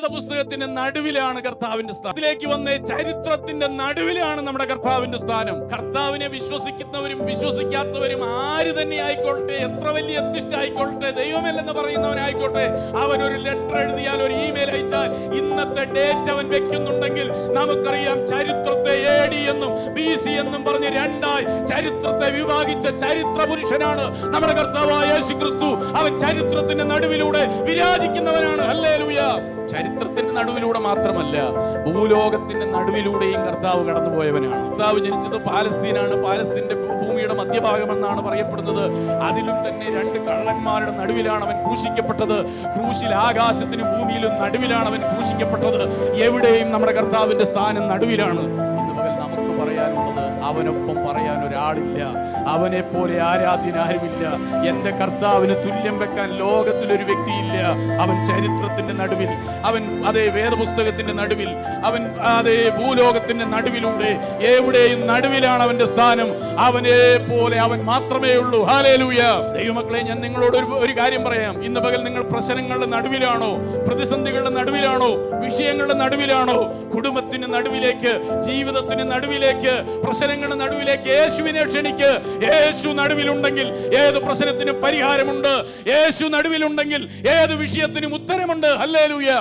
വേദപുസ്തകത്തിന്റെ നടുവിലാണ് കർത്താവിന്റെ സ്ഥാനം. ഇതിലേക്ക് വന്ന ചരിത്രത്തിന്റെ നടുവിലാണ് നമ്മുടെ കർത്താവിന്റെ സ്ഥാനം. കർത്താവിനെ വിശ്വസിക്കുന്നവരും വിശ്വസിക്കാത്തവരും ആര് തന്നെ ആയിക്കോട്ടെ, എത്ര വലിയ എത്തിസ്റ്റ് ആയിക്കോട്ടെ, ദൈവമല്ലെന്ന് പറയുന്നവനായിക്കോട്ടെ, അവൻ ഒരു ലെറ്റർ എഴുതിയാൽ, ഒരു ഇമെയിൽ അയച്ചാൽ, ഇന്നത്തെ ഡേറ്റ് അവൻ വെക്കുന്നുണ്ടെങ്കിൽ നമുക്കറിയാം ചരിത്രത്തെ AD എന്നും BC എന്നും പറഞ്ഞ് രണ്ടായി ചരിത്രത്തെ വിഭാഗിച്ച ചരിത്ര പുരുഷനാണ് നമ്മുടെ കർത്താവായ യേശുക്രിസ്തു. അവൻ ചരിത്രത്തിന്റെ നടുവിലൂടെ വിരാജിക്കുന്നവനാണ്. ഹല്ലേലൂയ. ചരിത്രത്തിന്റെ നടുവിലൂടെ മാത്രമല്ല, ഭൂലോകത്തിന്റെ നടുവിലൂടെയും കർത്താവ് കടന്നുപോയവനാണ്. കർത്താവ് ജനിച്ചത് പാലസ്തീനാണ്. പാലസ്തീന്റെ ഭൂമിയുടെ മധ്യഭാഗമെന്നാണ് പറയപ്പെടുന്നത്. അതിലും തന്നെ 2 കള്ളന്മാരുടെ നടുവിലാണ് അവൻ ക്രൂശിക്കപ്പെട്ടത്. ക്രൂശിൽ ആകാശത്തിനും ഭൂമിയിലും നടുവിലാണ് അവൻ ക്രൂശിക്കപ്പെട്ടത്. എവിടെയും നമ്മുടെ കർത്താവിന്റെ സ്ഥാനം നടുവിലാണ്. ഇന്ന് പകൽ നമുക്ക് പറയാനുള്ളത്, അവനൊപ്പം പറയാൻ ഒരാളില്ല, അവനെ പോലെ ആരാധ്യനാരുമില്ല. എന്റെ കർത്താവിന് തുല്യം വെക്കാൻ ലോകത്തിലൊരു വ്യക്തിയില്ല. അവൻ ചരിത്രത്തിന്റെ നടുവിൽ, അവൻ അതേ വേദപുസ്തകത്തിന്റെ നടുവിൽ, അവൻ അതേ ഭൂലോകത്തിന്റെ നടുവിലൂടെ എവിടെയും നടുവിലാണ് അവന്റെ സ്ഥാനം. അവനെ പോലെ അവൻ മാത്രമേ ഉള്ളൂ. ഹല്ലേലൂയ. ദൈവമക്കളെ, ഞാൻ നിങ്ങളോട് ഒരു കാര്യം പറയാം. ഇന്ന് പകൽ നിങ്ങൾ പ്രശ്നങ്ങളുടെ നടുവിലാണോ, പ്രതിസന്ധികളുടെ നടുവിലാണോ, വിഷയങ്ങളുടെ നടുവിലാണോ, കുടുംബത്തിന് നടുവിലേക്ക്, ജീവിതത്തിന് നടുവിലേക്ക്, പ്രശ്നങ്ങളുടെ നടുവിലേക്ക് യേശുവിനെ ക്ഷണിക്ക്. യേശു നടുവിലുണ്ടെങ്കിൽ ഏത് പ്രശ്നത്തിനും പരിഹാരമുണ്ട്. യേശു നടുവിലുണ്ടെങ്കിൽ ഏത് വിഷയത്തിനും ഉത്തരമുണ്ട്. ഹല്ലേലൂയ.